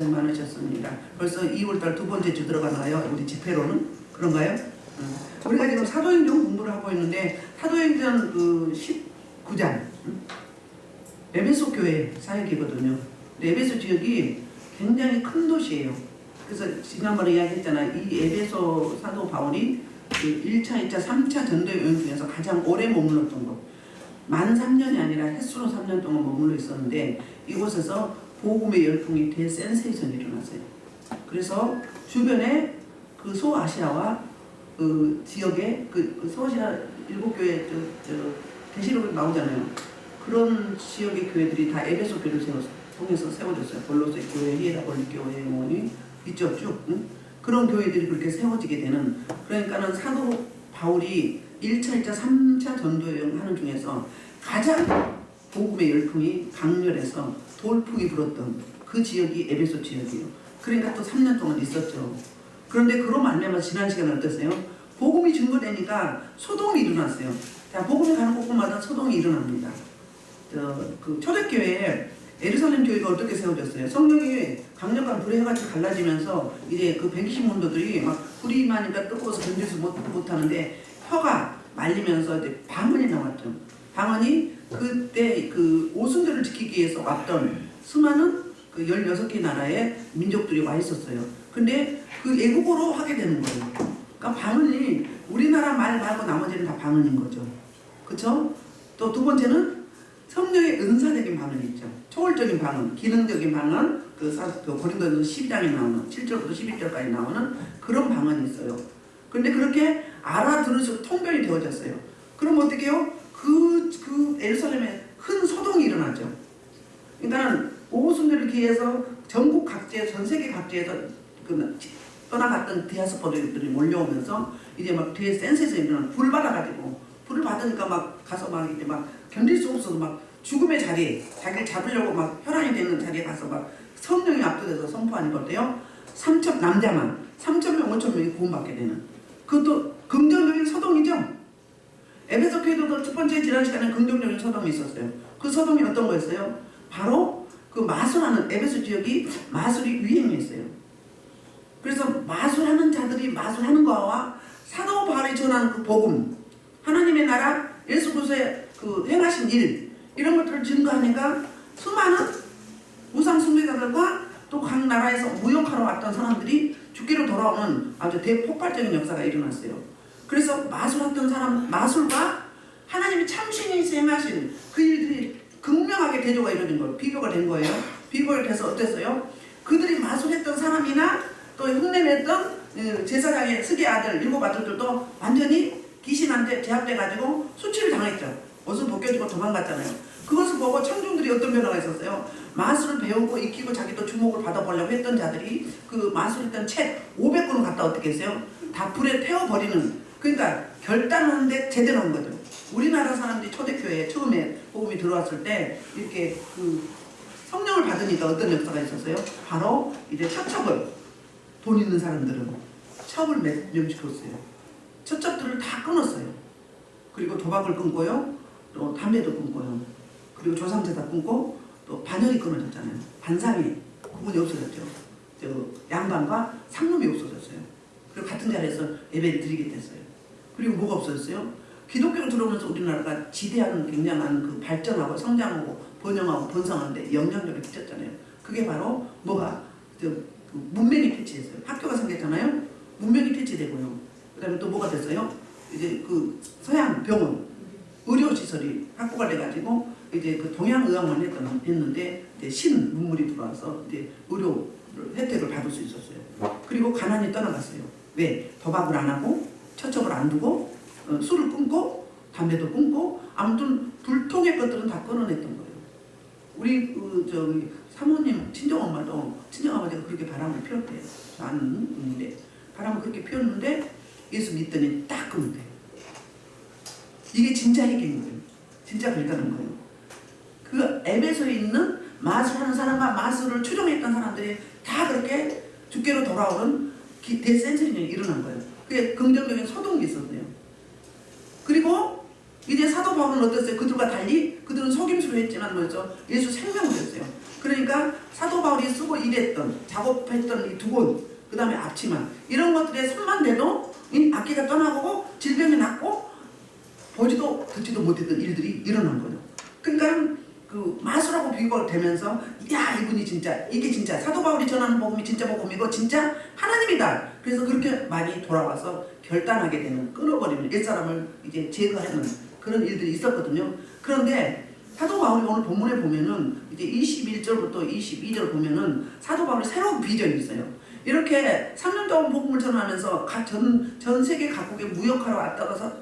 많으셨습니다. 벌써 2월달 두 번째 주 들어가나요? 우리 집회로는? 그런가요? 우리가 지금 사도행전 공부를 하고 있는데 사도행전 그 19장 에베소 교회 사역이거든요. 에베소 지역이 굉장히 큰 도시예요. 그래서 지난번에 이야기했잖아. 이 에베소 사도 바울이 그 1차, 2차, 3차 전도 여행 중에서 가장 오래 머물렀던 곳. 만 3년이 아니라 횟수로 3년 동안 머물러 있었는데 이곳에서 복음의 열풍이 대센세이션이 일어났어요. 그래서 주변에 그 소아시아와 그 지역에 그 소아시아 일곱 교회 계시록에 나오잖아요. 그런 지역의 교회들이 다 에베소 교회를 통해서 세워졌어요. 골로새 교회, 히에라볼리 교회, 뭐니 있죠 쭉. 응? 그런 교회들이 그렇게 세워지게 되는. 그러니까는 사도 바울이 1차, 2차, 3차 전도 여행 하는 중에서 가장 복음의 열풍이 강렬해서 돌풍이 불었던 그 지역이 에베소 지역이에요. 그러니까 또 3년 동안 있었죠. 그런데 그로 말미암아 지난 시간에 어땠어요? 복음이 증거되니까 소동이 일어났어요. 자, 복음이 가는 곳마다 소동이 일어납니다. 그 초대교회에 예루살렘 교회가 어떻게 세워졌어요? 성령이 강력한 불의 해같이 갈라지면서 이제 그 120문도들이 막 불이 많으니까 뜨거워서 견딜 수 못하는데 혀가 말리면서 이제 방언이 나왔죠. 방언이 그때 그 오순절을 지키기 위해서 왔던 수많은 그 16개 나라의 민족들이 와 있었어요. 근데 그 애국어로 하게 되는 거예요. 그러니까 방언이 우리나라 말 말고 나머지는 다 방언인 거죠. 그쵸? 또 두 번째는 성령의 은사적인 방언이 있죠. 초월적인 방언, 기능적인 방언, 그 고린도전서 12장에 나오는 7절부터 11절까지 나오는 그런 방언이 있어요. 근데 그렇게 알아들을수록 통변이 되어졌어요. 그럼 어떻게 해요? 그 예루살렘에 큰 소동이 일어나죠. 그러니까 오순절을 기해서 전국 각지에, 전 세계 각지에서 떠나갔던 디아스포라들이 몰려오면서 이제 막 뒤에 센스에서 일어나는 불 받아가지고 불을 받으니까 막 가서 막 이제 막 견딜 수 없어서 막 죽음의 자리에 자기를 잡으려고 막 혈안이 되는 자리에 가서 막 성령이 압도돼서 선포하는 거 어때요? 3천 남자만 3,000명, 5,000명이 구원받게 되는 그것도 긍정적인 소동이죠. 에베소 교회도 첫 번째 지난 시간에 긍정적인 소동이 있었어요. 그 소동이 어떤 거였어요? 바로 그 마술하는 에베소 지역이 마술이 유행했어요. 그래서 마술하는 자들이 마술하는 거와 사도 바울이 전하는 그 복음, 하나님의 나라, 예수 그리스도의 그 행하신 일 이런 것들을 증거하니까 수많은 우상 숭배자들과 또 각 나라에서 무역하러 왔던 사람들이 죽기로 돌아오는 아주 대폭발적인 역사가 일어났어요. 그래서 마술했던 사람, 마술과 하나님이 참신이 행하신 그 일들이 극명하게 대조가 이루어진 거예요. 비교가 된 거예요. 비교가 돼서 어땠어요? 그들이 마술했던 사람이나 또 흉내냈던 제사장의 스게 아들, 7 아들들도 완전히 귀신한테 제압돼가지고 수치를 당했죠. 옷을 벗겨주고 도망갔잖아요. 그것을 보고 청중들이 어떤 변화가 있었어요? 마술을 배우고 익히고 자기도 주목을 받아보려고 했던 자들이 그 마술했던 책 500권을 갖다 어떻게 했어요? 다 불에 태워버리는. 그러니까 결단하는데 제대로 한 거죠. 우리나라 사람들이 초대교회에 처음에 복음이 들어왔을 때 이렇게 그 성령을 받으니까 어떤 역사가 있었어요? 바로 이제 첩첩을 돈 있는 사람들은 첩을 명시켰어요. 첩첩들을 다 끊었어요. 그리고 도박을 끊고요. 또 담배도 끊고요. 그리고 조상제사 끊고 또 반역이 끊어졌잖아요. 반상이 구분이 없어졌죠. 양반과 상놈이 없어졌어요. 그리고 같은 자리에서 예배를 드리게 됐어요. 그리고 뭐가 없어졌어요? 기독교로 들어오면서 우리나라가 지대한 굉장한 그 발전하고 성장하고 번영하고 번성하는데 영향력을 끼쳤잖아요. 그게 바로 뭐가 문명이 퇴치했어요. 학교가 생겼잖아요. 문명이 퇴치되고요. 그 다음에 또 뭐가 됐어요? 이제 그 서양 병원, 의료시설이 확보가 돼가지고 이제 그 동양의학만 했는데 이제 신문물이 들어와서 이제 의료 혜택을 받을 수 있었어요. 그리고 가난이 떠나갔어요. 왜? 도박을 안 하고 처첩을 안 두고 술을 끊고 담배도 끊고 아무튼 불통의 것들은 다 끊어냈던 거예요. 우리 저기 사모님 친정엄마도 친정아버지가 그렇게 바람을 피웠대요. 저 아는 분인데 바람을 그렇게 피웠는데 예수 믿더니 딱 끊는데 이게 진짜 해결인 거예요. 진짜 결단한 거예요. 그 에베소에 있는 마술하는 사람과 마술을 추종했던 사람들이 다 그렇게 주께로 돌아오는 대센세션이 일어난 거예요. 그게 긍정적인 소동이 있었어요. 그리고 이제 사도 바울은 어땠어요? 그들과 달리 그들은 속임수로 했지만 뭐죠? 예수 생명을 했어요. 그러니까 사도 바울이 쓰고 일했던 작업했던 이 두곤, 그 다음에 앞치마 이런 것들에 손만 대도 이 악기가 떠나고 질병이 낫고 보지도 듣지도 못했던 일들이 일어난 거죠. 그러니까 그 마술하고 비교가 되면서 야 이분이 진짜 이게 진짜 사도 바울이 전하는 복음이 진짜 복음이고 진짜 하나님이다. 그래서 그렇게 많이 돌아와서 결단하게 되는, 끊어버리는, 옛사람을 이제 제거하는 그런 일들이 있었거든요. 그런데 사도 바울이 오늘 본문에 보면은 이제 21절부터 22절 보면은 사도 바울이 새로운 비전이 있어요. 이렇게 3년 동안 복음을 전하면서 전 세계 각국에 무역하러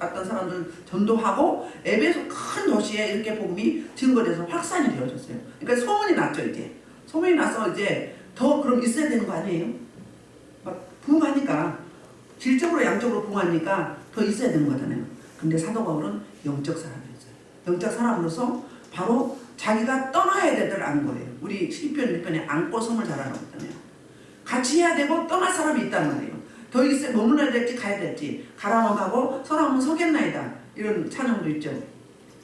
왔던 사람들 전도하고 에베소 큰 도시에 이렇게 복음이 증거돼서 확산이 되어졌어요. 그러니까 소문이 났죠. 이제 소문이 나서 이제 더 그럼 있어야 되는 거 아니에요? 막 부흥하니까, 질적으로 양적으로 부흥하니까 더 있어야 되는 거잖아요. 근데 사도 바울은 영적 사람이었어요. 영적 사람으로서 바로 자기가 떠나야 될 때를 아는 거예요. 우리 시편 1편에 안고 섬을 잘하라고 했잖아요. 같이 해야 되고 떠날 사람이 있단 말이에요. 더 있어 머물러야 될지 가야 될지, 가라면 가고 서라면 서겠나이다, 이런 찬양도 있죠.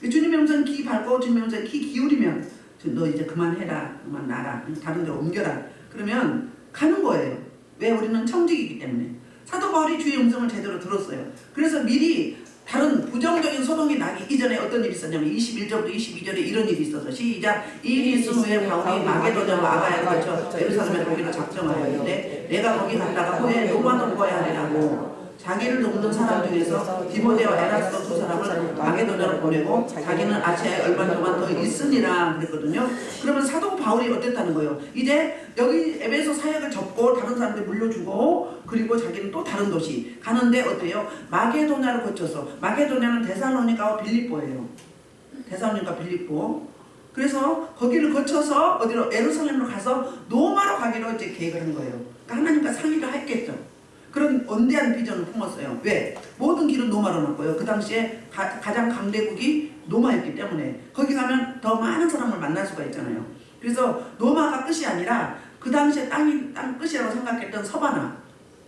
주님의 음성 귀 밝고 주님의 음성 귀 기울이면 너 이제 그만해라, 그만 나라, 다른 데로 옮겨라, 그러면 가는 거예요. 왜? 우리는 청직이기 때문에. 사도 바울이 주의 음성을 제대로 들었어요. 그래서 미리 다른 부정적인 소동이 나기 이전에 어떤 일이 있었냐면 21절부터 22절에 이런 일이 있어서 시작. 이 일이 있은 후에 바울이 마게도냐와 아가야를 거쳐 예루살렘에 거기를 작정하였는데 내가 거기 갔다가 후에 로마로 먹어야 하리라고 자기를 돕는 사람 중에서 디모데와 에라스도 두 사람을 마게도냐로 보내고 자기는 아시아에 얼마 동안 더 있으니라 그랬거든요. 그러면 사도 바울이 어땠다는 거예요? 이제 여기 에베소 사역을 접고 다른 사람들 물려주고 그리고 자기는 또 다른 도시 가는데 어때요? 마게도냐를 거쳐서, 마게도냐는 데살로니가와 빌립보예요. 데살로니가 빌립보. 그래서 거기를 거쳐서 어디로? 예루살렘으로 가서 로마로 가기로 이제 계획을 한 거예요. 그러니까 하나님과 상의를 했겠죠. 그런 원대한 비전을 품었어요. 왜? 모든 길은 로마로 났고요. 그 당시에 가장 강대국이 로마였기 때문에 거기 가면 더 많은 사람을 만날 수가 있잖아요. 그래서 로마가 끝이 아니라 그 당시에 땅 끝이라고 생각했던 서바나,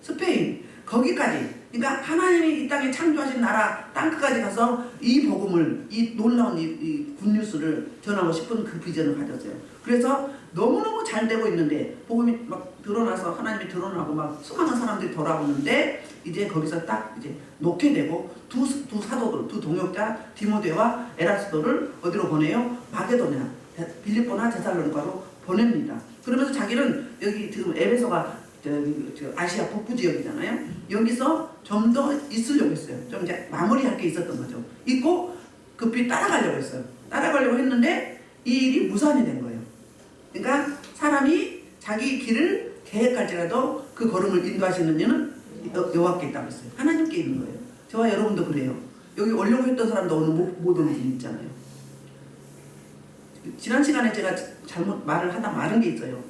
스페인, 거기까지, 그러니까 하나님이 이 땅에 창조하신 나라 땅 끝까지 가서 이 복음을, 이 놀라운 이 굿뉴스를 전하고 싶은 그 비전을 가졌어요. 그래서 너무너무 잘 되고 있는데 복음이 막 드러나서 하나님이 드러나고 막 수많은 사람들이 돌아오는데 이제 거기서 딱 이제 놓게 되고 두 사도들, 두 동역자 디모데와 에라스도를 어디로 보내요? 마게도냐, 빌립보나 데살로니가로 보냅니다. 그러면서 자기는 여기 지금 에베소가 아시아 북부 지역이잖아요. 여기서 좀 더 있으려고 했어요. 좀 이제 마무리할 게 있었던 거죠. 있고 급히 따라가려고 했어요. 따라가려고 했는데 이 일이 무산이 된 거예요. 그러니까 사람이 자기 길을 계획할지라도 그 걸음을 인도하시는 이는 여호와께 있다고 했어요. 하나님께 있는 거예요. 저와 여러분도 그래요. 여기 오려고 했던 사람도 오늘 못 오는 분이 있잖아요. 지난 시간에 제가 잘못 말을 하다 마른 게 있어요.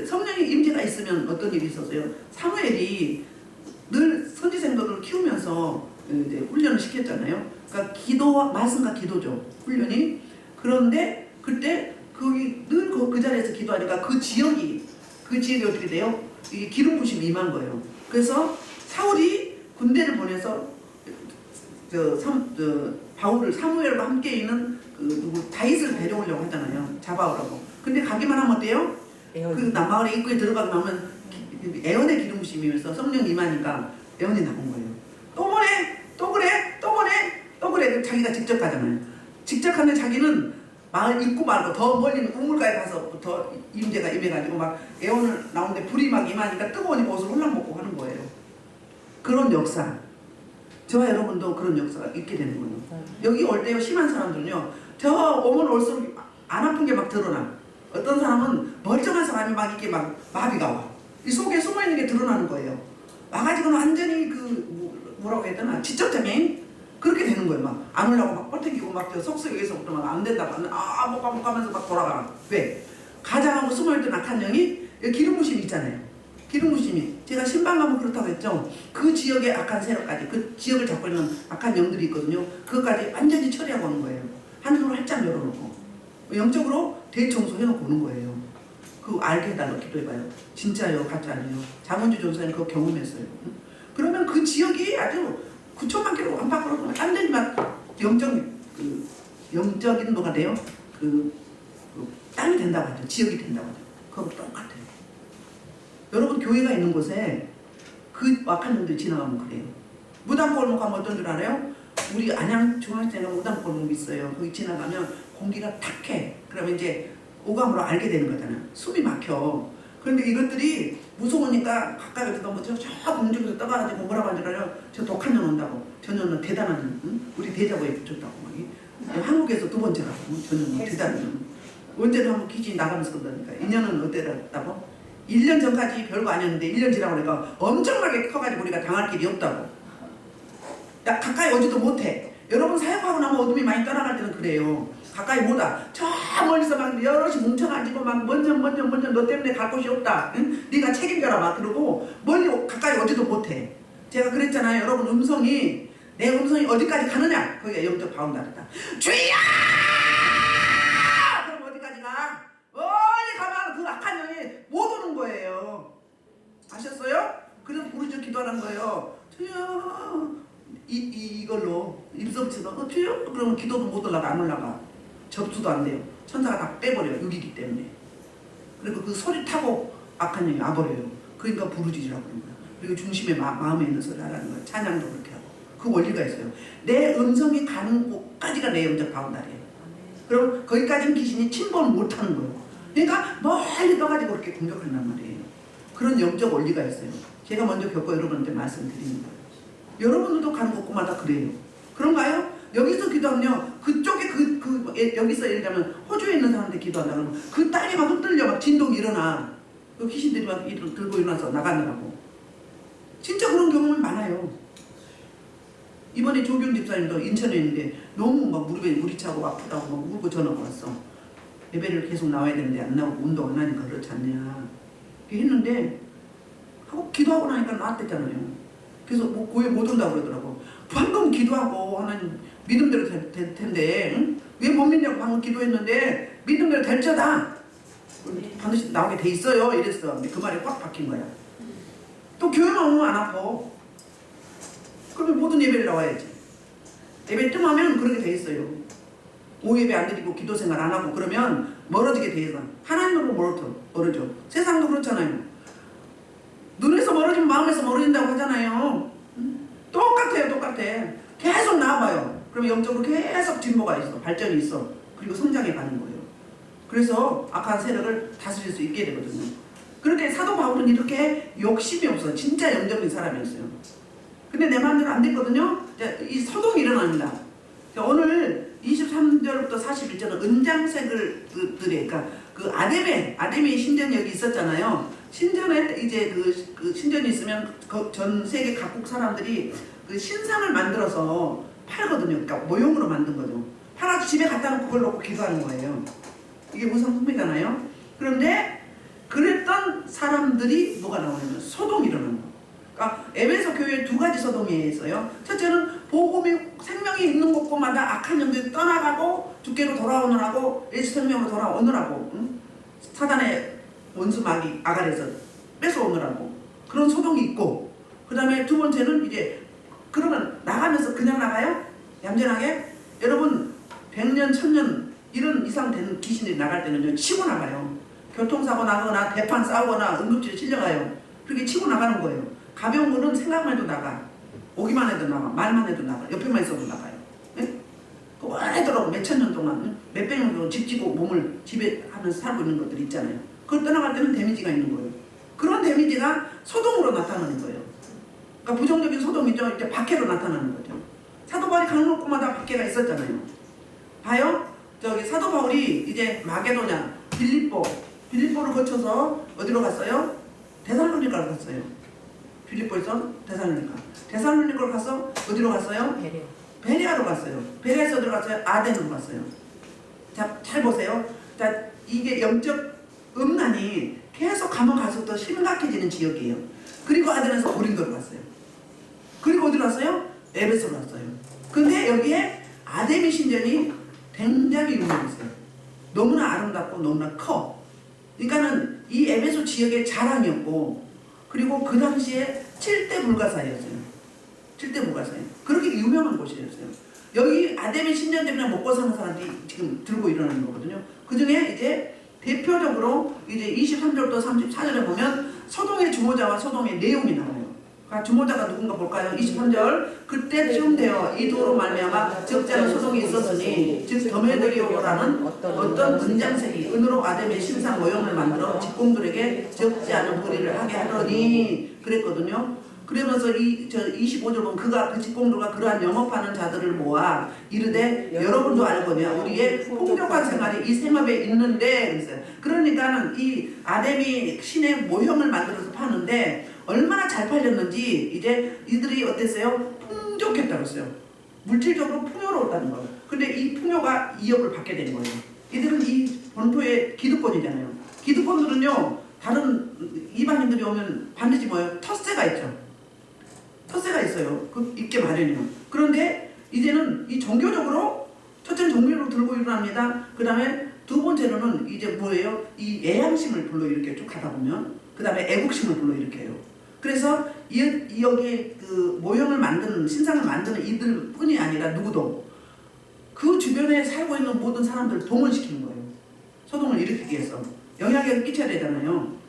성령의 임재가 있으면 어떤 일이 있었어요. 사무엘이 늘 선지생들을 키우면서 이제 훈련을 시켰잖아요. 그러니까 기도와 말씀과 기도죠. 훈련이. 그런데 그때 거기 늘 그 자리에서 기도하니까 그 지역이 어떻게 돼요? 이 기름 부심이 임한 거예요. 그래서 사울이 군대를 보내서 바울을 사무엘과 함께 있는 다윗을 데려오려고 하잖아요. 잡아오라고. 근데 가기만 하면 어때요? 그 남마을의 입구에 들어가고 나면 애언의 기름 부심이면서 성령 임하니까 애언이 나온 거예요. 또 보내, 또 그래, 또 보내, 또 그래. 자기가 직접 가잖아요. 직접 가는데 자기는 마을 입구 말고 더 멀리 우물가에 가서부터 임재가 임해가지고 막 애원을 나오는데 불이 막 임하니까 뜨거우니 옷을 홀랑 벗고 하는 거예요. 그런 역사. 저와 여러분도 그런 역사가 있게 되는 거예요. 여기 올 때요, 심한 사람들은요, 저 오면 올수록 안 아픈 게 막 드러나. 어떤 사람은 멀쩡한 사람이 막 이렇게 막 마비가 와. 이 속에 숨어있는 게 드러나는 거예요. 와가지고는 완전히 뭐라고 해야 되나, 지적장애인? 그렇게 되는 거예요. 막 안 오려고 막 뻗어기고 막 속속에서부터 막 안 된다고 못 가면서 막 돌아가. 왜? 가장하고 숨어있던 악한 영이 기름 부심이 있잖아요. 기름 부심이, 제가 신방 가면 그렇다고 했죠. 그 지역의 악한 세력까지, 그 지역을 잡고 있는 악한 영들이 있거든요. 그것까지 완전히 처리하고 오는 거예요. 하늘을 활짝 열어놓고 영적으로 대청소 해놓고 오는 거예요. 그거 알게 해달라고 기도해봐요. 진짜요, 가짜예요. 장원주 전사님 그거 경험했어요. 그러면 그 지역이 아주 9천만 킬로 안팎으로 완전히 막 영적인 뭐가 돼요? 땅이 된다고 하죠. 지역이 된다고 하죠. 그거 똑같아요. 여러분 교회가 있는 곳에 그 악한 놈들이 지나가면 그래요. 무당골목 가면 어떤 줄 알아요? 우리 안양 중앙시장에 무당골목이 있어요. 거기 지나가면 공기가 탁해. 그러면 이제 오감으로 알게 되는 거잖아요. 숨이 막혀. 그런데 이것들이 무서우니까 가까이 가서 너무 저 공중에서 떠가지고 뭐라고 하는 줄 알아요? 저 독한 년 온다고. 저 년은 대단한 년. 응? 우리 대자보에 붙였다고. 한국에서 두 번째라고. 저 년은 대단한 년. 언제는 한번 기지 나가면서 그러니까 2년은 어때라고? 1년 전까지 별거 아니었는데 1년 지나고 나니까 엄청나게 커가지고 우리가 당할 길이 없다고. 야, 가까이 오지도 못해. 여러분 사역하고 나면 어둠이 많이 떠나갈 때는 그래요. 가까이 못 와. 저 멀리서 막 여럿이 뭉쳐가지고 막 먼저 너 때문에 갈 곳이 없다. 응? 네가 책임져라 막 그러고 멀리 가까이 오지도 못해. 제가 그랬잖아요. 여러분 음성이 내 음성이 어디까지 가느냐? 거기가 영적 바운다리다. 주야! 그럼 어디까지 가? 멀리 가면 그 악한 영이 못 오는 거예요. 아셨어요? 그래서 부르짖어 기도하는 거예요. 주여 이걸로 입성치도 주여 그러면 기도도 못 올라가 안 올라가. 접수도 안 돼요. 천사가 다 빼버려요. 육이기 때문에. 그리고 그 소리 타고 악한 영이 와버려요. 그러니까 부르짖으라고 그러는 거야. 그리고 중심에 마음에 있는 소리 하라는 거야. 찬양도 그렇게 하고. 그 원리가 있어요. 내 음성이 가는 곳까지가 내 영적 바운다리예요. 그럼 거기까지는 귀신이 침범을 못하는 거예요. 그러니까 멀리 떠가지고 그렇게 공격한단 말이에요. 그런 영적 원리가 있어요. 제가 먼저 겪고 여러분한테 말씀드리는 거예요. 여러분들도 가는 곳마다 그래요. 그런가요? 여기서 기도하면요. 그쪽에 여기서 예를 들면 호주에 있는 사람들 기도한다 그러면 그 땅이 막 흔들려 막 진동이 일어나. 그 귀신들이 막 들고 일어나서 나가느라고. 진짜 그런 경험이 많아요. 이번에 조경 집사님도 인천에 있는데 너무 막 무릎에 물이 차고 아프다고 막 울고 전화가 왔어. 예배를 계속 나와야 되는데 안 나오고 운동 안 하니까 그렇지 않냐. 이렇게 했는데 하고 기도하고 나니까 나았댔잖아요. 그래서 뭐 교회 못 온다고 그러더라고. 방금 기도하고 하나님 믿음대로 될 텐데 응? 왜 못 믿냐고 방금 기도했는데 믿음대로 될 자다. 반드시 나오게 돼 있어요. 이랬어. 근데 그 말이 확 박힌 거야. 또 교회만 오면 안 아파. 그러면 모든 예배를 나와야지. 예배 뜸하면 그렇게 돼 있어요. 오후 예배 안 드리고 기도 생활 안 하고 그러면 멀어지게 돼 있어. 하나님으로 멀어져. 세상도 그렇잖아요. 눈에서 멀어지면 마음에서 멀어진다고 하잖아요. 똑같아. 계속 나와봐요. 그럼 영적으로 계속 진보가 있어. 발전이 있어. 그리고 성장해 가는 거예요. 그래서 악한 세력을 다스릴 수 있게 되거든요. 그렇게 사도 바울은 이렇게 욕심이 없어. 진짜 영적인 사람이었어요. 근데 내 마음대로 안 됐거든요. 이 소동이 일어납니다. 오늘 23절부터 41절은 은장색들의 그러니까 그 아담의 신전이 여기 있었잖아요. 신전에 이제 그 신전이 있으면 전 세계 각국 사람들이 그 신상을 만들어서 팔거든요. 그러니까 모형으로 만든 거죠. 팔아서 집에 갖다 놓고 그걸 놓고 기도하는 거예요. 이게 우상숭배잖아요. 그런데 그랬던 사람들이 뭐가 나오냐면 소동이 일어나는 거예요. 그러니까 에베소 교회에 두 가지 소동이 있어요. 첫째는 복음이 생명이 있는 곳마다 악한 영들이 떠나가고 주께로 돌아오느라고 예수 생명으로 돌아오느라고 사단의 원수 마귀 아갈에서 뺏어오느라고 그런 소동이 있고, 그 다음에 두 번째는 이제 그러면 나가면서 그냥 나가요? 얌전하게? 여러분 100년 1000년 이런 이상 되는 귀신들이 나갈 때는요 치고 나가요. 교통사고 나거나 대판 싸우거나 응급실에 실려가요. 그렇게 치고 나가는 거예요. 가벼운 거는 생각만 해도 나가. 오기만 해도 나가. 말만 해도 나가. 옆에만 있어도 나가요. 네? 오래도록 몇천 년 동안 몇백 년 동안 집 지고 몸을 지배하면서 살고 있는 것들이 있잖아요. 그걸 떠나갈 때는 데미지가 있는 거예요. 그런 데미지가 소동으로 나타나는 거예요. 그러니까 부정적인 소동이죠. 이제 박해로 나타나는 거죠. 사도 바울이 가는 곳마다 박해가 있었잖아요. 봐요. 저기 사도 바울이 이제 마게도냐, 빌립보를 거쳐서 어디로 갔어요? 데살로니가로 갔어요. 빌립보에서 데살로니가로 가서 어디로 갔어요? 베레아로 갔어요. 베레아에서 어디로 갔어요? 아덴으로 갔어요. 자, 잘 보세요. 자, 이게 영적 음란이 계속 가면 갈수록 더 심각해지는 지역이에요. 그리고 아덴에서 고린도로 갔어요. 그리고 어디로 갔어요? 에베소로 갔어요. 근데 여기에 아데미 신전이 굉장히 유명했어요. 너무나 아름답고 너무나 커. 그러니까는 이 에베소 지역의 자랑이었고, 그리고 그 당시에 7대 불가사였어요. 7대 불가사예요. 그렇게 유명한 곳이었어요. 여기 아데미 신전 때문에 먹고 사는 사람들이 지금 들고 일어나는 거거든요. 그 중에 이제 대표적으로 이제 23절부터 34절에 보면 서동의 주모자와 서동의 내용이 나와요. 그러니까 주모자가 누군가 볼까요? 23절 그때쯤 되어 이 도로 말미암아 적지 않은 소동이 있었으니 즉 더메드리오라는 어떤 은장색이 은으로 아담의 신상 모형을 만들어 직공들에게 적지 않은 거리를 하게 하더니 그랬거든요. 그러면서 25절 보면 그가 그 직공들과 그러한 영업하는 자들을 모아 이르되 여러분도 알거냐 우리의 풍족한 생활이 이 생업에 있는데 그랬어요. 그러니까는 이 아담이 신의 모형을 만들어서 파는데 얼마나 잘 팔렸는지 이제 이들이 어땠어요? 풍족했다고 했어요. 물질적으로 풍요로웠다는 거예요. 근데 이 풍요가 이역을 받게 된 거예요. 이들은 이 본토의 기득권이잖아요. 기득권들은요 다른 이방인들이 오면 반드시 뭐예요? 텃세가 있죠. 텃세가 있어요. 그 있게 마련이에요. 그런데 이제는 이 종교적으로 첫째는 종교를 들고 일어납니다. 그 다음에 두 번째로는 이제 뭐예요? 이 애향심을 불러일으켜 쭉 가다 보면 그 다음에 애국심을 불러일으켜요. 그래서 여기 그 모형을 만드는 신상을 만드는 이들 뿐이 아니라 누구도 그 주변에 살고 있는 모든 사람들을 동원시키는 거예요. 소동을 일으키기 위해서 영향력을 끼쳐야 되잖아요.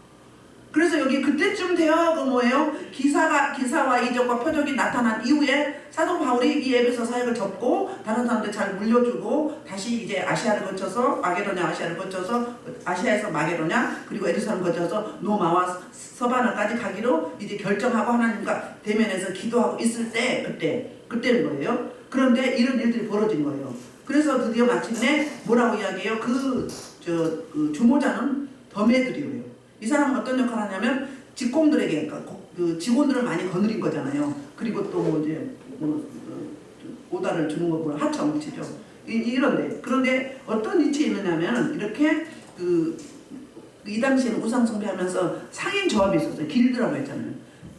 그래서 여기 그때쯤 되어 그 뭐예요? 기사와 이적과 표적이 나타난 이후에 사도 바울이 이 에베소 사역을 접고 다른 사람들 잘 물려주고 다시 이제 아시아를 거쳐서 마게도냐 아시아를 거쳐서 아시아에서 마게도냐 그리고 에루살렘 거쳐서 노마와 서바나까지 가기로 이제 결정하고 하나님과 대면해서 기도하고 있을 때 그때는 거예요. 그런데 이런 일들이 벌어진 거예요. 그래서 드디어 마침내 뭐라고 이야기해요? 그 주모자는 더메드리오예요. 이 사람은 어떤 역할을 하냐면 직공들에게 그 직원들을 많이 거느린 거잖아요. 그리고 또 이제 오다를 주는 거 보면 하청치죠. 이런데 그런데 어떤 위치에 있느냐면 이렇게 이 당시에는 우상 숭배하면서 상인 조합이 있었어요. 길드라고 했잖아요.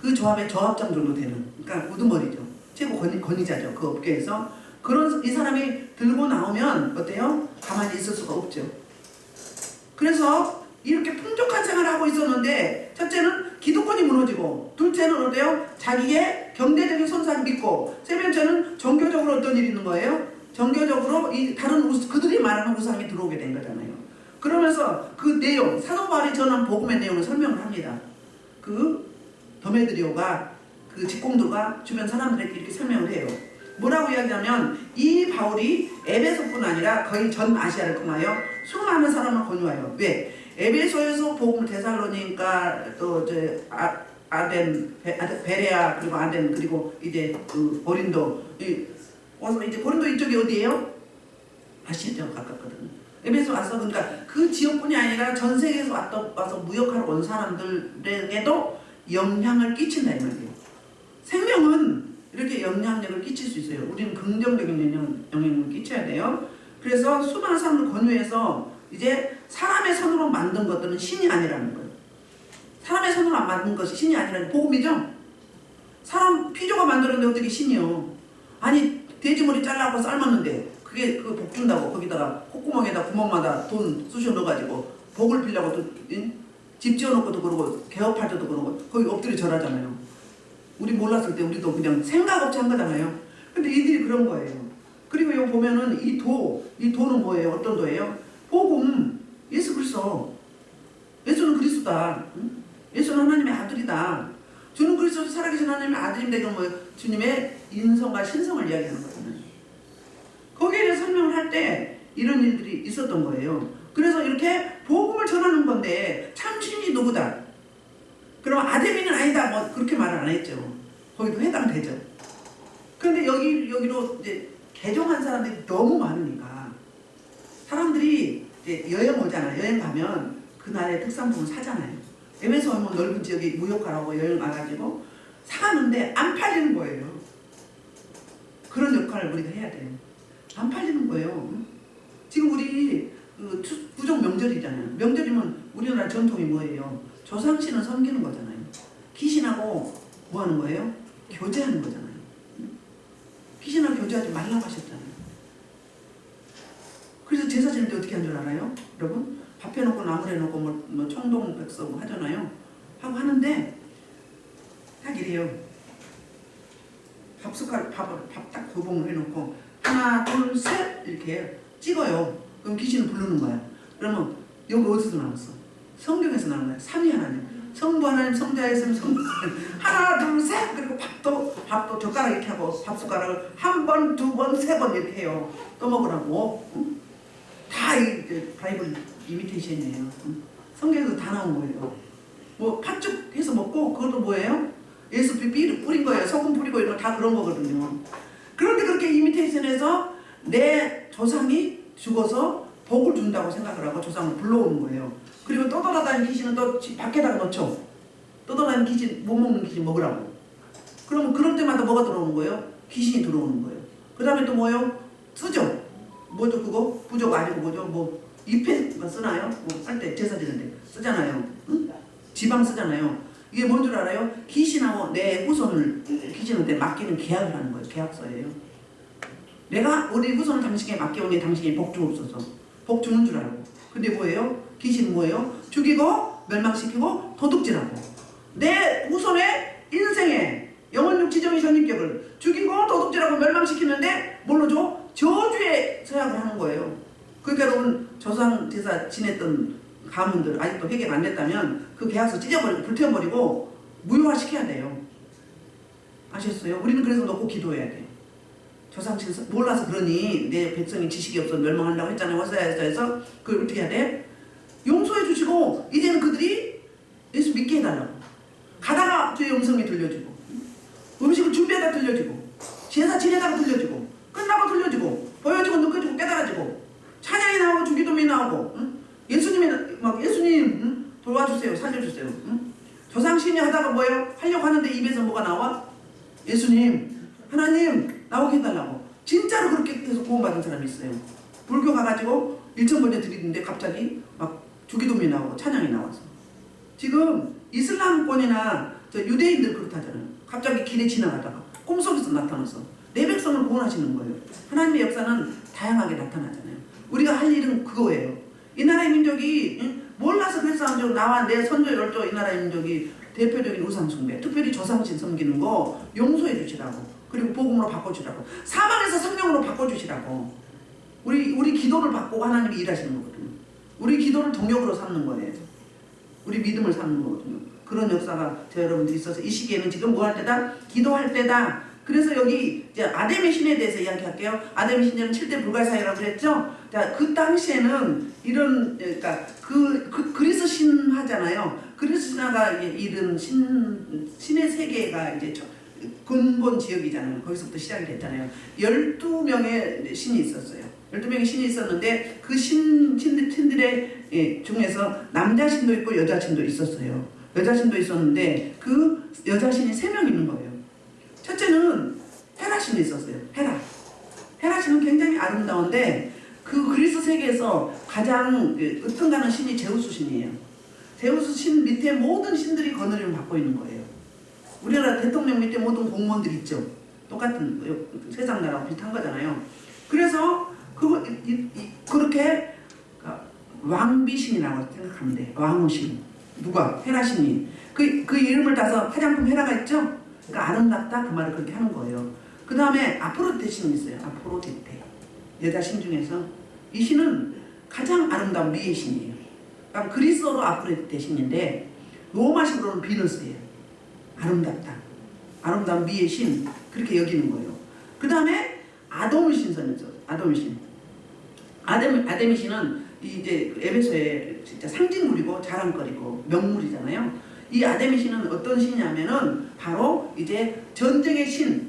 그 조합의 조합장 정도 되는 그러니까 우두머리죠. 최고 권위자죠. 그 업계에서 그런 이 사람이 들고 나오면 어때요? 가만히 있을 수가 없죠. 그래서 이렇게 풍족한 생활을 하고 있었는데 첫째는 기득권이 무너지고 둘째는 어때요? 자기의 경제적인 손상을 믿고 세 번째는 종교적으로 어떤 일이 있는 거예요? 종교적으로 이 다른 그들이 말하는 우상이 들어오게 된 거잖아요. 그러면서 그 내용 사도 바울이 전한 복음의 내용을 설명을 합니다. 그 더메드리오가 그 직공들과 주변 사람들에게 이렇게 설명을 해요. 뭐라고 이야기하면 이 바울이 에베소뿐 아니라 거의 전 아시아를 통하여 수많은 사람을 권유하여 왜? 에베소에서 복음을 데살로니가 또 이제 아덴 베레아 그리고 아덴 그리고 이제 그 고린도 이제 고린도 이쪽이 어디예요? 아시아죠 가깝거든요. 에베소 와서 그러니까 그 지역뿐이 아니라 전 세계에서 와서 무역하러 온 사람들에게도 영향을 끼친다 이 말이에요. 생명은 이렇게 영향력을 끼칠 수 있어요. 우리는 긍정적인 영향력을 끼쳐야 돼요. 그래서 수많은 사람들 권유해서 이제 사람의 손으로 만든 것들은 신이 아니라는 거예요. 사람의 손으로 안 만든 것이 신이 아니라는 복음이죠. 사람 피조가 만들었는데 어떻게 신이요? 아니 돼지머리 잘라고 삶았는데 그게 그 복 준다고 거기다가 콧구멍에다 구멍마다 돈 쑤셔 넣어가지고 복을 빌려고 또 집 지어놓고도 그러고 개업할 때도 그러고 거기 엎드려 절하잖아요. 우리 몰랐을 때 우리도 그냥 생각 없이 한 거잖아요. 근데 이들이 그런 거예요. 그리고 여기 보면은 이 도는 뭐예요? 어떤 도예요? 복음, 예수 그리스도. 예수는 그리스도다. 예수는 하나님의 아들이다. 주는 그리스도 살아계신 하나님의 아들인데 그건 뭐예요? 주님의 인성과 신성을 이야기하는 거잖아요. 거기에 대해 설명을 할 때 이런 일들이 있었던 거예요. 그래서 이렇게 복음을 전하는 건데 참신이 누구다? 그럼 아데미는 아니다. 뭐 그렇게 말을 안 했죠. 거기도 해당되죠. 그런데 여기로 이제 개종한 사람들이 너무 많으니까 사람들이 이제 여행 오잖아요. 여행 가면 그 나라의 특산품을 사잖아요. 에베소 오면 넓은 지역에 무역하라고 여행 와가지고 사가는데 안 팔리는 거예요. 그런 역할을 우리가 해야 돼요. 안 팔리는 거예요. 지금 우리 부족 명절이잖아요. 명절이면 우리나라 전통이 뭐예요? 조상신을 섬기는 거잖아요. 귀신하고 뭐 하는 거예요? 교제하는 거잖아요. 귀신하고 교제하지 말라고 하셨잖아요. 그래서 제사 지낼 때 어떻게 한 줄 알아요? 여러분? 밥 해놓고 나물 해놓고 뭐 청동백서 하잖아요. 하고 하는데 딱 이래요. 밥숟갈 밥을 딱 고봉을 해놓고 하나 둘 셋 이렇게 찍어요. 그럼 귀신을 부르는 거야. 그러면 여기 어디서 나왔어? 성경에서 나온 거야. 삼위 하나님. 성부 하나님, 성자 예수님, 성부 하나님. 하나, 둘, 셋. 그리고 밥도 젓가락 이렇게 하고 밥 숟가락을 한 번, 두 번, 세 번 이렇게 해요. 또 먹으라고. 응? 다 이제 바이블 이미테이션이에요. 응? 성경에서 다 나온 거예요. 뭐 팥죽 해서 먹고 그것도 뭐예요? 예수 뿌린 거예요. 소금 뿌리고 이런 거 다 그런 거거든요. 그런데 그렇게 이미테이션해서 내 조상이 죽어서 복을 준다고 생각을 하고 조상을 불러오는 거예요. 그리고 떠돌아다니는 귀신은 또 밖에다가 넣죠. 떠돌아다니는 귀신, 못 먹는 귀신 먹으라고. 그러면 그럴 때마다 뭐가 들어오는 거예요? 귀신이 들어오는 거예요. 그 다음에 또 뭐요? 쓰죠. 뭐죠 그거? 부족 아니고 뭐죠? 뭐 잎에 쓰나요? 뭐 할 때 제사 지는데 쓰잖아요. 응? 지방 쓰잖아요. 이게 뭔 줄 알아요? 귀신하고 내 후손을 귀신한테 맡기는 계약을 하는 거예요. 계약서예요. 내가 우리 후손을 당신에게 맡겨오니 당신이 복 주옵소서. 복 주는 줄 알고. 근데 뭐예요? 귀신은 뭐예요? 죽이고 멸망시키고 도둑질하고 내 후손의 인생에 영혼 육지정의 선입격을 죽이고 도둑질하고 멸망시키는데 뭘로 줘? 저주에 서약을 하는 거예요. 그러니까 여러분 조상 제사 지냈던 가문들 아직도 회개가 안 됐다면 그 계약서 찢어버리고 불태워버리고 무효화시켜야 돼요. 아셨어요? 우리는 그래서 놓고 기도해야 돼요. 조상 제사 몰라서 그러니 내 백성이 지식이 없어 멸망한다고 했잖아요. 호세아에서 그걸 어떻게 해야 돼? 용서해 주시고 이제는 그들이 예수 믿게 해달라고. 가다가 주의 음성이 들려주고 음식을 준비하다 들려주고 제사 지내다가 들려주고 끝나고 들려주고 보여주고 느껴주고 깨달아지고 찬양이 나오고 주기도문이 나오고 응? 예수님이 막 예수님 응? 도와주세요 살려주세요 응? 조상신이 하다가 뭐예요? 하려고 하는데 입에서 뭐가 나와? 예수님 하나님 나오게 해달라고. 진짜로 그렇게 해서 구원받은 사람이 있어요. 불교 가가지고 1,000번째 드리는데 갑자기 막 주기도문이 나오고 찬양이 나와서. 지금 이슬람권이나 저 유대인들 그렇다잖아요. 갑자기 길에 지나가다가 꿈속에서 나타나서 내 백성을 구원하시는 거예요. 하나님의 역사는 다양하게 나타나잖아요. 우리가 할 일은 그거예요. 이 나라의 민족이 몰라서 그래서 나와 내 선조 열조 이 나라의 민족이 대표적인 우상숭배, 특별히 조상신 섬기는 거 용서해 주시라고. 그리고 복음으로 바꿔주라고. 사망에서 성령으로 바꿔주시라고. 우리 기도를 받고 하나님이 일하시는 거거든요. 우리 기도를 동력으로 삼는 거예요. 우리 믿음을 삼는 거거든요. 그런 역사가 저 여러분들이 있어서 이 시기에는 지금 뭐 할 때다? 기도할 때다. 그래서 여기 이제 아담의 신에 대해서 이야기할게요. 아담의 신은 7대 불가사의라고 그랬죠. 자, 그 당시에는 이런 그러니까 그리스 신화잖아요. 그리스 신화가 이른 신의 세계가 이제 근본 지역이잖아요. 거기서부터 시작이 됐잖아요. 12명의 신이 있었어요. 12명의 신이 있었는데 그 신들의 중에서 남자 신도 있고 여자 신도 있었어요. 여자 신도 있었는데 그 여자 신이 3명 있는 거예요. 첫째는 헤라 신이 있었어요. 헤라 신은 굉장히 아름다운데 그 그리스 세계에서 가장 으뜸가는 신이 제우스 신이에요. 제우스 신 밑에 모든 신들이 거느림을 받고 있는 거예요. 우리나라 대통령 밑에 모든 공무원들이 있죠. 똑같은 세상 나라하고 비슷한 거잖아요. 그래서 그렇게 왕비신이라고 생각하면 돼. 왕후신. 누가? 헤라신이. 그 이름을 따서 화장품 헤라가 있죠? 그러니까 아름답다 그 말을 그렇게 하는 거예요. 그 다음에 아프로디테 신이 있어요. 아프로디테. 여자 신 중에서 이 신은 가장 아름다운 미의 신이에요. 그러니까 그리스어로 아프로디테 신인데 로마식으로는 비너스예요. 아름답다. 아름다운 미의 신. 그렇게 여기는 거예요. 그 다음에 아돔의 신선이죠. 아돔의 신. 아담의 신은 이제 에베소의 진짜 상징물이고 자랑거리고 명물이잖아요. 이 아담의 신은 어떤 신이냐면은 바로 이제 전쟁의 신,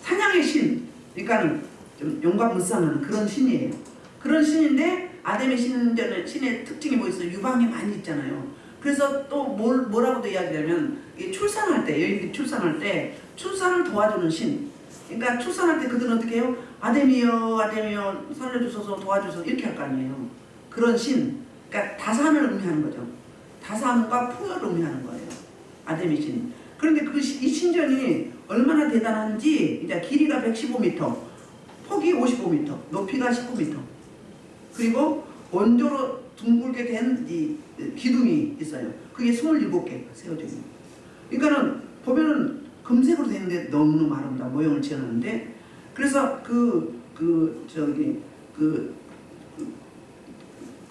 사냥의 신. 그러니까는 좀 용감무쌍한 그런 신이에요. 그런 신인데 아담의 신의 특징이 뭐 있어요? 유방이 많이 있잖아요. 그래서 또 뭐라고도 이야기하면 출산할 때 여인들이 출산할 때 출산을 도와주는 신. 그러니까 출산할 때 그들은 어떻게 해요? 아담이여 살려주소서 도와주소서 이렇게 할 거 아니에요. 그런 신. 그러니까 다산을 의미하는 거죠. 다산과 풍요를 의미하는 거예요. 아담의 신. 그런데 이 신전이 얼마나 대단한지 이제 길이가 115m, 폭이 55m, 높이가 19m. 그리고 원조로 둥글게 된 이 기둥이 있어요. 그게 27개 세워져 있는. 그러니까는 보면은 금색으로 되어 있는데 너무너무 아름다운 모형을 지어놨는데 그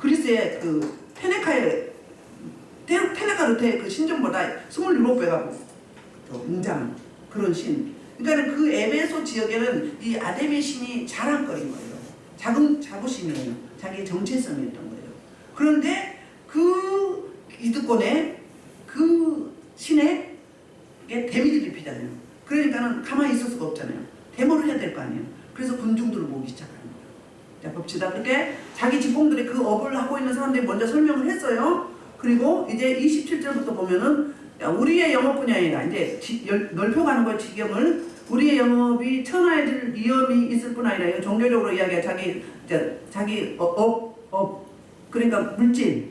그리스의 그 테네카르테의 그 신전보다 27배가 웅장한 그런 신. 그러니까 그 에베소 지역에는 이 아데미 신이 자랑거리인 거예요. 자부심이에요. 자기의 정체성이었던 거예요. 그런데 그 기득권에 그 신에 데미지를 입히잖아요. 그러니까는 가만히 있을 수가 없잖아요. 데모를 해야 될 거 아니에요. 그래서 군중들을 모으기 시작하는 거예요. 자, 봅시다. 그렇게 자기 직공들의 그 업을 하고 있는 사람들이 먼저 설명을 했어요. 그리고 이제 27절부터 보면은 우리의 영업뿐이 아니라 이제 넓혀가는 거예요. 지경을. 우리의 영업이 천하해질 위험이 있을 뿐 아니라 종교적으로 이야기해 자기 그러니까 물질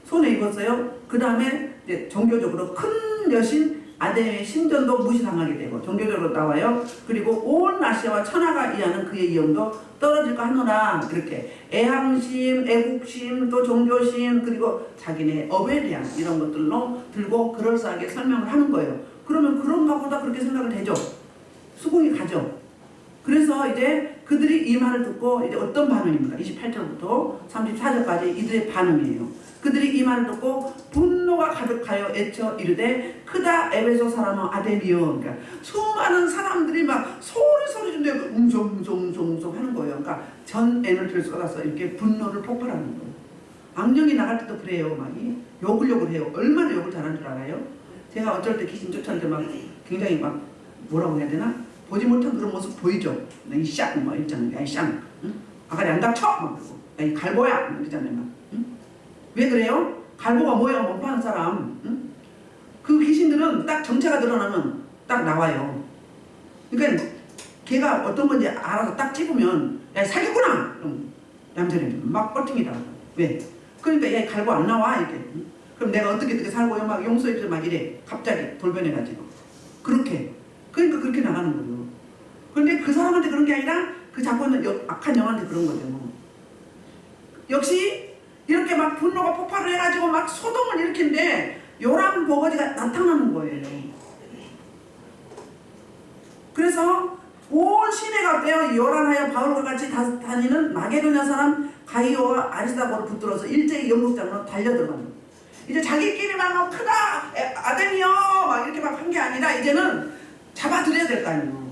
손에 입었어요. 그 다음에 종교적으로 큰 여신 아데미의 신전도 무시당하게 되고 종교적으로 나와요. 그리고 온 아시아와 천하가 이하는 그의 위엄도 떨어질까 하노라. 그렇게 애항심, 애국심, 또 종교심, 그리고 자기네 업에 대한 이런 것들로 들고 그럴싸하게 설명을 하는 거예요. 그러면 그런가 보다 그렇게 생각을 되죠. 수긍이 가죠. 그래서 이제 그들이 이 말을 듣고 이제 어떤 반응입니까? 28절부터 34절까지 이들의 반응이에요. 그들이 이 말을 듣고 분노가 가득하여 애쳐 이르되 크다 에베소 사람은 아데미여. 그러니까 수많은 사람들이 막 소리 준대 웅성웅성 하는 거예요. 그러니까 전 에너지를 쏟아서 이렇게 분노를 폭발하는 거예요. 악령이 나갈 때도 그래요. 막 욕을 해요. 얼마나 욕을 잘하는 줄 알아요? 제가 어쩔 때 귀신 쫓아올 때 막 굉장히 막 뭐라고 해야 되나? 보지 못한 그런 모습 보이죠? 이 샹! 막 이러잖아요. 야, 이 샹! 응? 아가리 안 닥쳐! 막 그러고. 야, 이 갈보야! 이러잖아요. 막. 응? 왜 그래요? 갈보가 뭐예요? 못 파는 사람. 응? 그 귀신들은 딱 정체가 드러나면 딱 나와요. 그러니까 걔가 어떤 건지 알아서 딱 찝으면 야, 사기꾼아! 그럼 얌전히 막 뻘팅이다. 왜? 그러니까 야, 갈보 안 나와. 이렇게. 응? 그럼 내가 어떻게 살고요? 막 용서해줘. 막 이래. 갑자기 돌변해가지고. 그렇게. 그러니까 그렇게 나가는 거예요. 그런데 그 사람한테 그런 게 아니라 그 잡고 있는 악한 영한테 그런 거죠. 역시 이렇게 막 분노가 폭발을 해가지고 막 소동을 일으키는데 요람 버거지가 나타나는 거예요. 그래서 온 시내가 어때요? 요란하여 바울과 같이 다니는 마게도냐 사람 가이오와 아리스다고를 붙들어서 일제히 연극장으로 달려들어가는 거예요. 이제 자기끼리만 막 크다 아데미여 막 이렇게 막 한 게 아니라 이제는 잡아들여야 될 거 아니에요.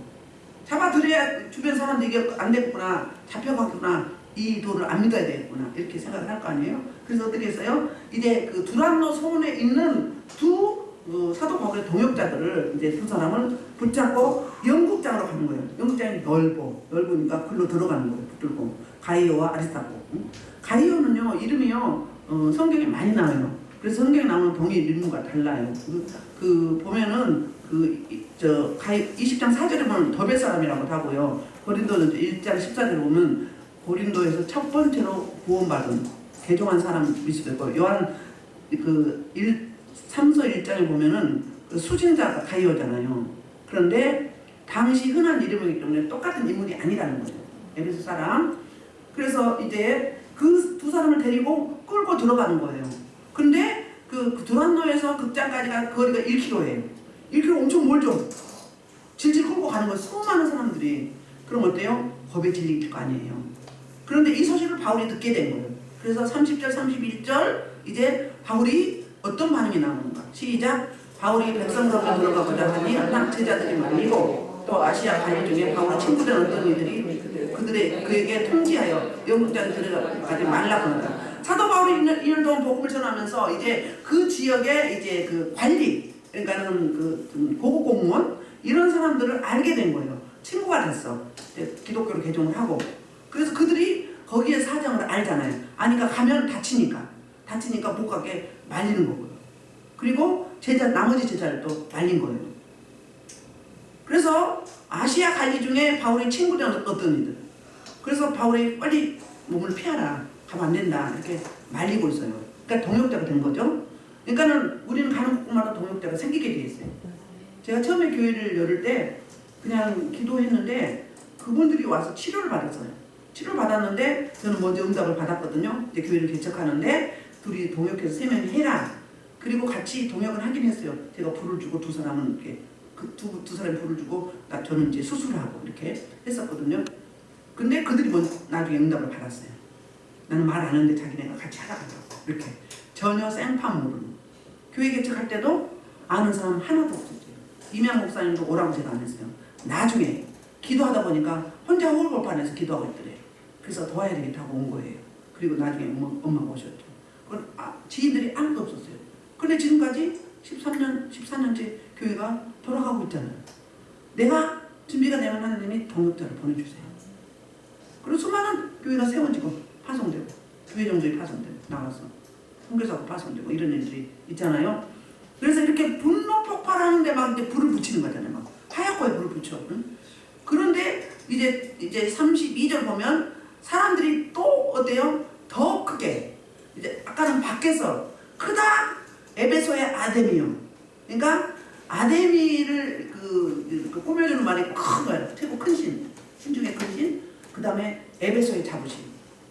잡아들여야 주변 사람들이 이게 안 되겠구나, 잡혀갔구나, 이 도를 안 믿어야 되겠구나 이렇게 생각을 할 거 아니에요. 그래서 어떻게 했어요? 이제 그 두란노 소문에 있는 두 사도 바울의 동역자들을 이제 두 사람을 붙잡고 연극장으로 가는 거예요. 연극장이 넓으니까 글로 들어가는 거예요. 붙들고 가이오와 아리스타고. 가이오는요 이름이요 성경에 많이 나와요. 그래서 성경에 나오는 동일 인물과 달라요. 그 보면은 20장 4절에 보면 더베 사람이라고 하고요. 고린도는 1장 14절에 보면 고린도에서 첫 번째로 구원받은 개종한 사람이 있고 요한 3서 1장에 보면은 그 수진자가 가이오잖아요. 그런데 당시 흔한 이름이기 때문에 똑같은 인물이 아니라는 거죠. 에베소 사람. 그래서 이제 그 두 사람을 데리고 끌고 들어가는 거예요. 근데 그 두란노에서 극장까지가 거리가 1km예요. 1km 엄청 멀죠? 질질 끌고 가는 거예요. 수많은 사람들이. 그럼 어때요? 겁에 질릴 거 아니에요. 그런데 이 소식을 바울이 듣게 된 거예요. 그래서 30절, 31절 이제 바울이 어떤 반응이 나오는가? 시작! 바울이 백성 가운데 들어가고자 하니 제자들이 말리고 또 아시아 가리 중에 바울의 친구된 어떤 이들이 그에게 통지하여 연극장에 들어가지 말라고 한다. 사도 바울이 1년 동안 복음을 전하면서 이제 그 지역의 이제 그 관리, 그러니까는 그 고급 공무원 이런 사람들을 알게 된 거예요. 친구가 됐어. 기독교로 개종을 하고. 그래서 그들이 거기에 사정을 알잖아요. 아니까 가면 다치니까 못 가게 말리는 거고요. 그리고 나머지 제자를 또 말린 거예요. 그래서 아시아 갈리 중에 바울의 친구된 어떤 이들. 그래서 바울이 빨리 몸을 피하라. 가면 안 된다. 이렇게 말리고 있어요. 그러니까 동역자가 된 거죠. 그러니까는 우리는 가는 곳마다 동역자가 생기게 돼 있어요. 제가 처음에 교회를 열을 때 그냥 기도했는데 그분들이 와서 치료를 받았어요. 치료를 받았는데 저는 먼저 응답을 받았거든요. 이제 교회를 개척하는데 둘이 동역해서 3명이 해라. 그리고 같이 동역을 하긴 했어요. 제가 불을 주고 두 사람은 이렇게 두 사람이 불을 주고 저는 이제 수술을 하고 이렇게 했었거든요. 근데 그들이 나중에 응답을 받았어요. 나는 말 안 하는데 자기네가 같이 하라고 이렇게 전혀 생판 모르는. 교회 개척할 때도 아는 사람 하나도 없었어요. 이명 목사님도 오라고 제가 안 했어요. 나중에 기도하다 보니까 혼자 홀골판에서 기도하고 있더래요. 그래서 도와야 되겠다고 온 거예요. 그리고 나중에 엄마가 오셨죠. 지인들이 아무도 없었어요. 근데 지금까지 13년, 14년째 교회가 돌아가고 있잖아요. 내가 준비가 되면 하나님이 동역자를 보내주세요. 그리고 수많은 교회가 세워지고 파송되고 교회 정도에 파송되고 나가서 선교사가 파송되고 이런 일들이 있잖아요. 그래서 이렇게 분노 폭발하는데 막 이제 불을 붙이는 거잖아요. 막 하얗고에 불을 붙여. 응? 그런데 이제 32절 보면 사람들이 또 어때요? 더 크게 이제 아까는 밖에서 크다 에베소의 아데미요. 그러니까 아데미를 그 꾸며주는 말이 큰 거예요. 최고 큰 신, 신 중에 큰 신. 그 다음에 에베소의 자부심,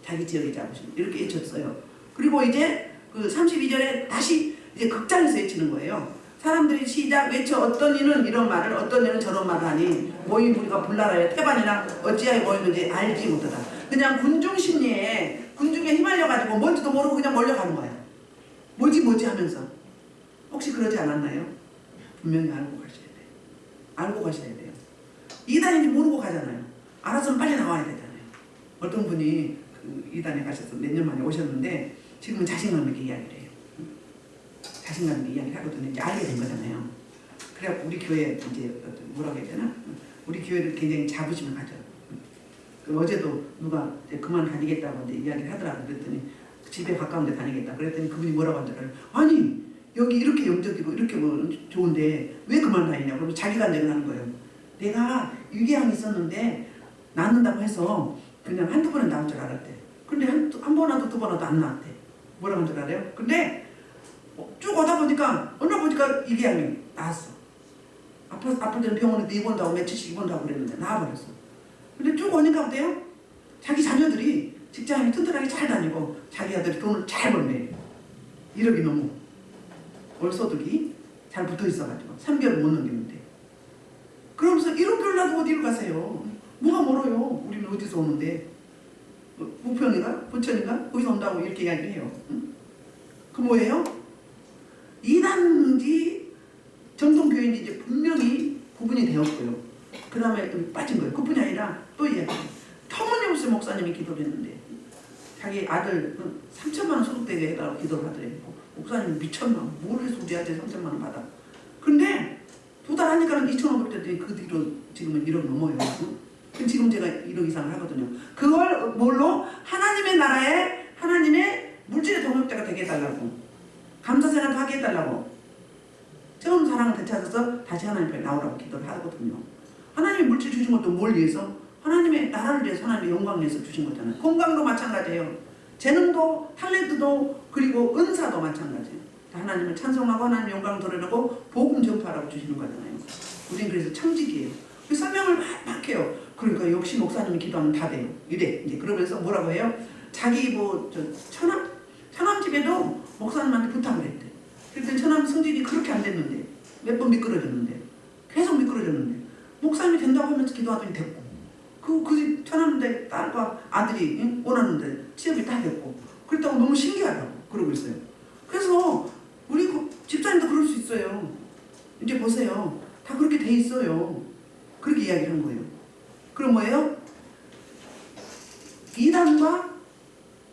자기 지역의 자부심 이렇게 외쳤어요. 그리고 이제 그 32절에 다시 이제 극장에서 외치는 거예요. 사람들이 시작 외쳐 어떤 이는 이런 말을 어떤 이는 저런 말을 하니 모인 무리가 불나라에 태반이나 어찌하여 모였는지 알지 못하다. 그냥 군중 심리에 군중에 휘말려가지고 뭔지도 모르고 그냥 몰려가는 거야. 뭐지 하면서. 혹시 그러지 않았나요? 분명히 알고 가셔야 돼요. 알고 가셔야 돼요. 이단인지 모르고 가잖아요. 알아서는 빨리 나와야 되잖아요. 어떤 분이 그 이단에 가셔서 몇 년 만에 오셨는데 지금은 자신감 있게 이야기를 해요. 자신감 있게 이야기를 하거든요. 이제 알게 된 거잖아요. 그래 우리 교회 이제 뭐라고 해야 되나? 우리 교회를 굉장히 자부심을 가져. 어제도 누가 이제 그만 다니겠다고 이제 이야기를 하더라고요. 그랬더니 집에 가까운 데 다니겠다. 그랬더니 그분이 뭐라고 하더라고요. 아니 여기 이렇게 영적이고 이렇게 뭐 좋은데 왜 그만 다니냐고. 그러면 자기가 이제 하는 거예요. 내가 유기양이 있었는데 낳는다고 해서 그냥 한두 번은 나올 줄 알았대. 근데 한 번 와도 두 번 와도 안 나왔대. 뭐라고 한 줄 알아요? 근데 쭉 오다 보니까 어느 날 보니까 유기양이 나왔어. 아플 때는 병원에 입원도 하고 며칠씩 입원도 하고 그랬는데 나와버렸어. 근데 쭉 오니까 어때요? 자기 자녀들이 직장이 튼튼하게 잘 다니고 자기 아들이 돈을 잘 벌네. 1억이 넘어. 월소득이 잘 붙어 있어가지고 3개월 못 넘겼는데. 그러면서 1억 별나도 어디로 가세요? 뭐가 멀어요? 우리는 어디서 오는데? 우평인가? 부천인가? 거기서 온다고 이렇게 이야기를 해요. 응? 그 뭐예요? 이단인지 정통교회인지 이제 분명히 구분이 되었고요. 그 다음에 빠진 거예요. 그뿐이 아니라 또 이야기해요. 터무니없이 목사님이 기도를 했는데 자기 아들 3천만 원 소득되게 해달라고 기도를 하더래요. 목사님이 미쳤나? 뭘 해서 우리 아들 3천만 원 받아? 근데 2달 하니까는 2,500 됐더니 그 뒤로 지금은 1억 넘어요. 응? 지금 제가 1억 이상을 하거든요. 그걸 뭘로? 하나님의 나라에 하나님의 물질의 동역자가 되게 해달라고. 감사생활도 하게 해달라고. 처음 사랑을 되찾아서 다시 하나님 앞에 나오라고 기도를 하거든요. 하나님이 물질 주신 것도 뭘 위해서? 하나님의 나라를 위해서 하나님의 영광을 위해서 주신 거잖아요. 건강도 마찬가지예요. 재능도 탤런트도 그리고 은사도 마찬가지예요. 하나님을 찬송하고 하나님의 영광을 드러내고 복음 전파하라고 주시는 거잖아요. 우리는 그래서 청직이에요. 그 설명을 막 해요. 그러니까 역시 목사님이 기도하면 다 돼요. 이래 이제 그러면서 뭐라고 해요? 자기 처남 집에도 목사님한테 부탁을 했대. 그랬더니 처남 성질이 그렇게 안 됐는데 몇 번 미끄러졌는데 계속 미끄러졌는데 목사님이 된다고 하면서 기도하더니 됐고 그 처남인데 딸과 아들이 원하는데 취업이 다 됐고 그랬다고 너무 신기하다고 그러고 있어요. 그래서 우리 집사님도 그럴 수 있어요. 이제 보세요. 다 그렇게 돼 있어요. 그렇게 이야기를 한 거예요. 그럼 뭐예요? 이단과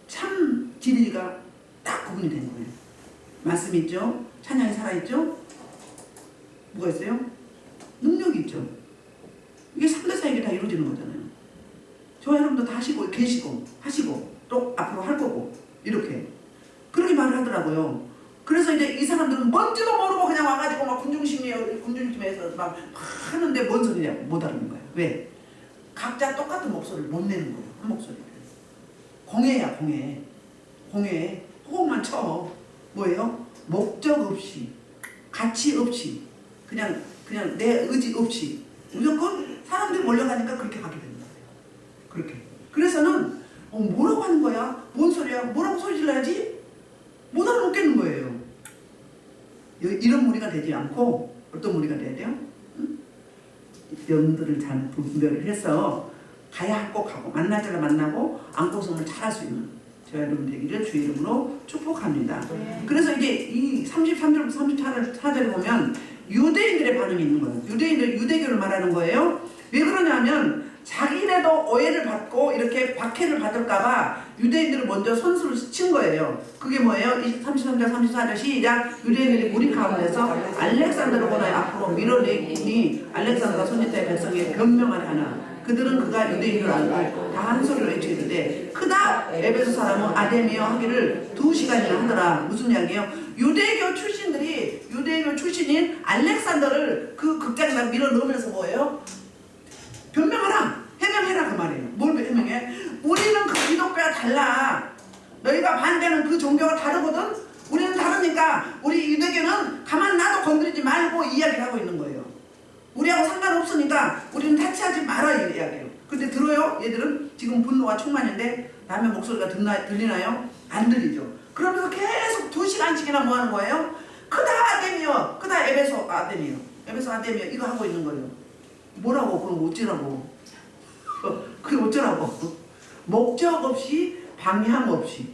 참 진리가 딱 구분이 된 거예요. 말씀이 있죠? 찬양이 살아있죠? 뭐가 있어요? 능력이 있죠. 이게 3대 사역이 다 이루어지는 거잖아요. 저와 여러분도 다 하시고 계시고 하시고 또 앞으로 할 거고 이렇게 그렇게 말을 하더라고요. 그래서 이제 이 사람들은 뭔지도 모르고 그냥 와가지고 막 군중심에서 막 하는데 뭔 소리냐 못 알아듣는 거예요. 왜? 각자 똑같은 목소리를 못 내는 거예요. 한 목소리를. 공예야 공예. 호흡만 쳐. 뭐예요? 목적 없이 가치 없이 그냥 내 의지 없이 무조건 사람들이 몰려가니까 그렇게 가게 되는 거예요. 그렇게. 그래서는 뭐라고 하는 거야? 뭔 소리야? 뭐라고 소리 질러야지? 못 알아먹겠는 거예요. 이런 무리가 되지 않고 어떤 무리가 돼야 돼요? 응? 영들을 잘 분별을 해서 가야 할 꼭 가고 만날 때를 만나고 안고성을 잘할 수 있는 저와 여러분 되기를 주의 이름으로 축복합니다. 그래서 이제 이 33절부터 34절에 보면 유대인들의 반응이 있는 거예요. 유대인들 유대교를 말하는 거예요. 왜 그러냐면 자기네도 오해를 받고 이렇게 박해를 받을까봐 유대인들을 먼저 선수를 친 거예요. 그게 뭐예요? 33절 34절 시작. 유대인들이 무리 가운데서 알렉산더를 보나요 앞으로 밀어내니 알렉산더가 손짓해 백성에게 변명하려 하나 그들은 그가 유대인인 줄 알고 다 한 소리로 외치는데 크다 에베소 사람은 아데미어 하기를 2시간이나 하더라. 무슨 이야기예요? 유대교 출신인 알렉산더를 그 극장에다 밀어 넣으면서 뭐예요? 변명하라! 해명해라 그 말이에요. 뭘 해명해? 우리는 그 기독교가 달라. 너희가 반대하는 그 종교가 다르거든? 우리는 다르니까 우리 유대교는 가만 놔도 건드리지 말고 이야기를 하고 있는 거예요. 우리하고 상관없으니까 우리는 타치하지 마라 이 이야기예요. 근데 들어요? 얘들은 지금 분노가 충만인데 남의 목소리가 들리나요? 안 들리죠. 그러면서 계속 2시간씩이나 뭐 하는 거예요? 크다 아데미어, 크다 에베소 아데미어, 에베소 아데미어 이거 하고 있는 거예요. 뭐라고? 그럼 어쩌라고? 그게 어쩌라고? 목적 없이 방향 없이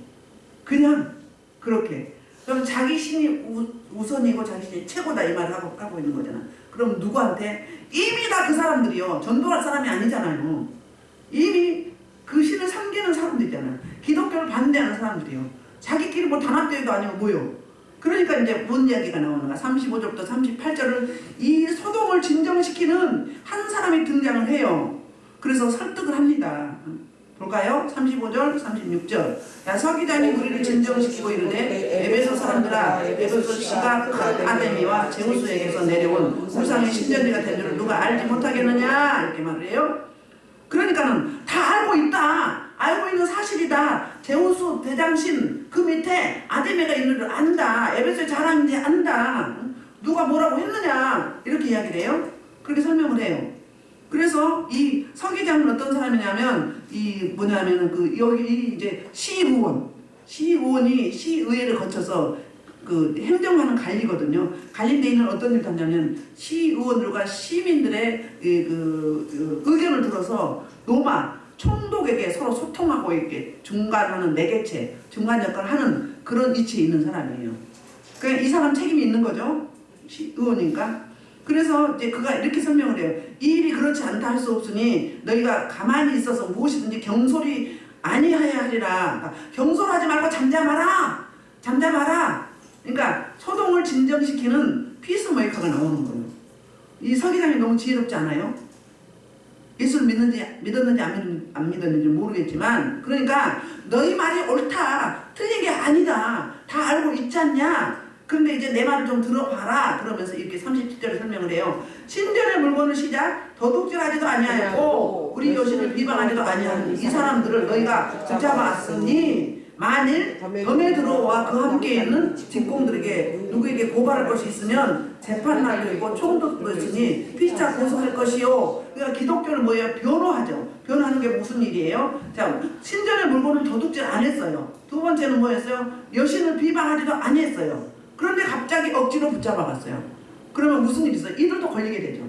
그냥 그렇게. 그럼 자기 신이 우선이고 자기 신이 최고다 이 말을 하고 있는 거잖아. 그럼 누구한테? 이미 다 그 사람들이요. 전도할 사람이 아니잖아요. 이미 그 신을 섬기는 사람들이잖아요. 기독교를 반대하는 사람들이요. 자기끼리 뭐 단합대회도 아니고 뭐요. 그러니까 이제 뭔 이야기가 나오는가? 35절부터 38절을 이 소돔을 진정시키는 한 사람이 등장을 해요. 그래서 설득을 합니다. 볼까요? 35절, 36절. 야, 서기장이 우리를 진정시키고 이르되 에베소 사람들아 에베소 시가 큰 아데미와 제우스에게서 내려온 우상의 신전지가 된 줄을 누가 알지 못하겠느냐 이렇게 말을 해요. 그러니까는 다 알고 있다. 알고 있는 사실이다. 제우스 대장신 그 밑에 아데미가 있는 줄 안다. 에베소의 자랑인지 안다. 누가 뭐라고 했느냐 이렇게 이야기를 해요. 그렇게 설명을 해요. 그래서 이 서기장은 어떤 사람이냐면 이 뭐냐면은 그 여기 이제 시의원이 시의회를 거쳐서 그 행정하는 관리거든요. 관리돼 있는 어떤 일을 하냐면 시의원들과 시민들의 그 의견을 들어서 노마 총독에게 서로 소통하고 이렇게 중간하는 매개체, 중간 역할을 하는 그런 위치에 있는 사람이에요. 그러니까 이 사람 책임이 있는 거죠. 시의원이니까. 그래서 이제 그가 이렇게 설명을 해요. 이 일이 그렇지 않다 할 수 없으니 너희가 가만히 있어서 무엇이든지 경솔이 아니하여야 하리라. 그러니까 경솔하지 말고 잠잠하라. 잠잠하라. 그러니까 소동을 진정시키는 피스메이커가 나오는 거예요. 이 서기장이 너무 지혜롭지 않아요? 예수를 믿었는지 안 믿었는지 모르겠지만 그러니까 너희 말이 옳다. 틀린 게 아니다. 다 알고 있지 않냐? 그런데 이제 내 말을 좀 들어봐라. 그러면서 이렇게 37절에 설명을 해요. 신전의 물건을 시작 도둑질하지도 아니하였고 우리 여신을 비방하지도 아니하는 이 사람들을 너희가 붙잡았으니 만일 범에 들어와 그 함께 있는 직공들에게 누구에게 고발할 것이 있으면 재판날도 있고 총독도 있으니 피차 고소할 것이요. 그러니까 기독교는 뭐예요? 변호하죠. 변호하는 게 무슨 일이에요? 자, 신전의 물건을 도둑질 안 했어요. 두 번째는 뭐였어요? 여신을 비방하지도 아니했어요. 그런데 갑자기 억지로 붙잡아갔어요. 그러면 무슨 일이 있어요? 이들도 걸리게 되죠.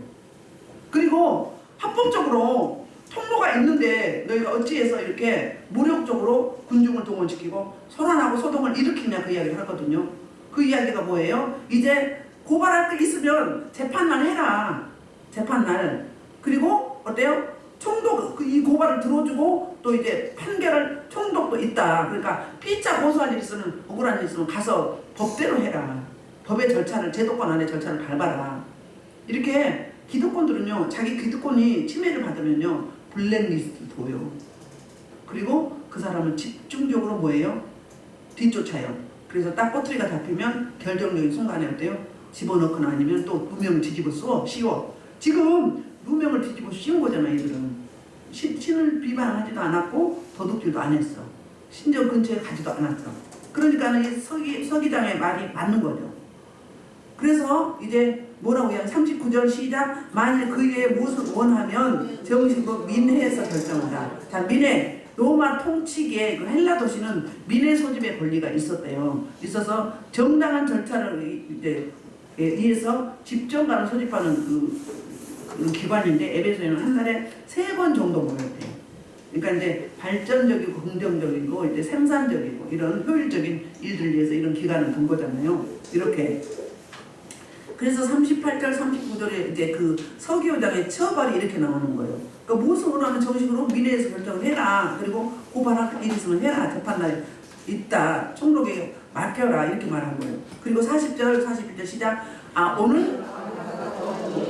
그리고 합법적으로 통로가 있는데 너희가 어찌해서 이렇게 무력적으로 군중을 동원시키고 소란하고 소동을 일으키냐 그 이야기를 하거든요. 그 이야기가 뭐예요? 이제 고발할 게 있으면 재판날 해라. 재판날. 그리고 어때요? 총독 이 고발을 들어주고 또 이제 판결을 총독도 있다. 그러니까 피차 고소할 일 있으면 억울한 일 있으면 가서 법대로 해라. 법의 절차를 제도권 안에 절차를 밟아라. 이렇게 기득권들은요 자기 기득권이 침해를 받으면요 블랙리스트 둬요. 그리고 그 사람을 집중적으로 뭐예요? 뒤쫓아요. 그래서 딱 꼬투리가 잡히면 결정적인 순간에 어때요? 집어넣거나 아니면 또 누명을 뒤집어 씌워. 지금 누명을 뒤집어 씌운 거잖아. 얘들은 신을 비방하지도 않았고 도둑질도 안 했어. 신전 근처에 가지도 않았어. 그러니까는 이 서기장의 말이 맞는 거죠. 그래서 이제 뭐라고 해요? 39절 시작. 만일 그 외에 무엇을 원하면 정식으로 민회에서 결정한다. 자, 민회 로마 통치기의 그 헬라 도시는 민회 소집의 권리가 있었대요. 있어서 정당한 절차를 이제 의해서 집정관을 소집하는 그 기관인데 에베소에는 한 달에 3번 정도 모였대요. 그러니까 이제 발전적이고 긍정적이고 이제 생산적이고 이런 효율적인 일들을 위해서 이런 기간을 둔 거잖아요. 이렇게. 그래서 38절, 39절에 이제 그 서기오장의 처벌이 이렇게 나오는 거예요. 그러니까 무엇을 원하면 정식으로 민회에서 결정을 해라. 그리고 고발할 일 있으면 해라. 재판날 있다. 총독에게 맡겨라. 이렇게 말한 거예요. 그리고 40절, 41절 시작. 오늘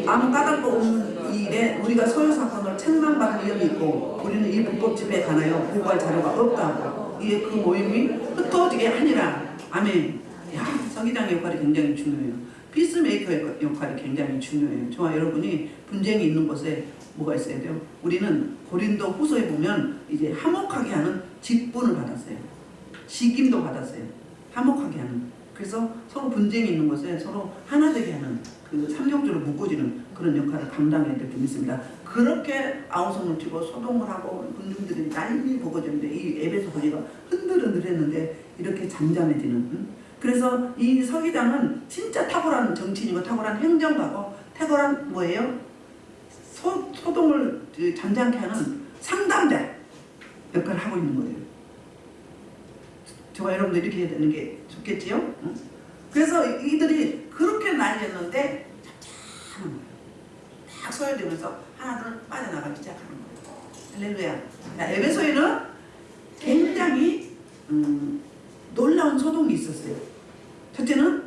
아무 까닭도 없는 일에 우리가 소요 사건으로 책망받을 위험이 있고 우리는 이 불법 집회에 관하여 보고할 자료가 없다고. 이에 그 모임이 흩어지게 하니라. 아멘. 야, 서기장의 역할이 굉장히 중요해요. 피스메이커의 역할이 굉장히 중요해요. 저와 여러분이 분쟁이 있는 곳에 뭐가 있어야 돼요? 우리는 고린도 후서에 보면 이제 화목하게 하는 직분을 받았어요. 직임도 받았어요. 화목하게 하는. 그래서 서로 분쟁이 있는 곳에 서로 하나 되게 하는 그 삼형제로 묶어지는 그런 역할을 감당해야 될 줄 믿습니다. 그렇게 아우성을 치고 소동을 하고 군중들이 난리 버거졌는데 이 에베소 거리가 흔들흔들했는데 이렇게 잠잠해지는. 그래서 이 서기장은 진짜 탁월한 정치인이고 탁월한 행정가고 탁월한 뭐예요? 소동을 잠잠케 하는 상담자 역할을 하고 있는 거예요. 저와 여러분들 이렇게 해야 되는 게 좋겠지요? 응? 그래서 이들이 그렇게 난리였는데 잠잠한 거예요. 딱 소요되면서 하나둘 빠져나가기 시작하는 거예요. 할렐루야. 에베소에는 굉장히 놀라운 소동이 있었어요. 첫째는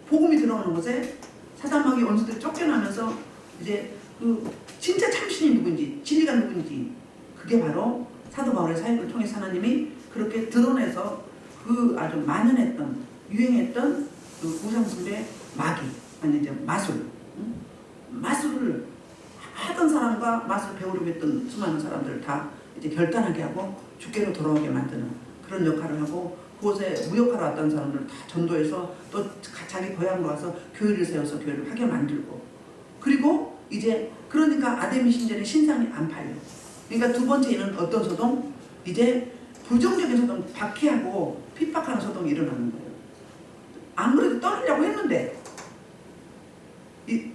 복음이 들어오는 곳에 사단마귀 원수들이 쫓겨나면서 이제 그 진짜 참신이 누군지 진리가 누군지 그게 바로 사도 바울의 사역을 통해서 하나님이 그렇게 드러내서 그 아주 만연했던 유행했던 그 우상숭배 마귀 아니 이제 마술 마술을 하던 사람과 마술 배우려고 했던 수많은 사람들을 다 이제 결단하게 하고 주께로 돌아오게 만드는 그런 역할을 하고 그곳에 무역하러 왔던 사람들을 다 전도해서 또 자기 고향으로 와서 교회를 세워서 교회를 하게 만들고 그리고 이제 그러니까 아데미 신전의 신상이 안 팔려. 그러니까 두 번째는 어떤 소동? 이제 부정적인 소동, 박해하고 핍박하는 소동이 일어나는 거예요. 안 그래도 떠나려고 했는데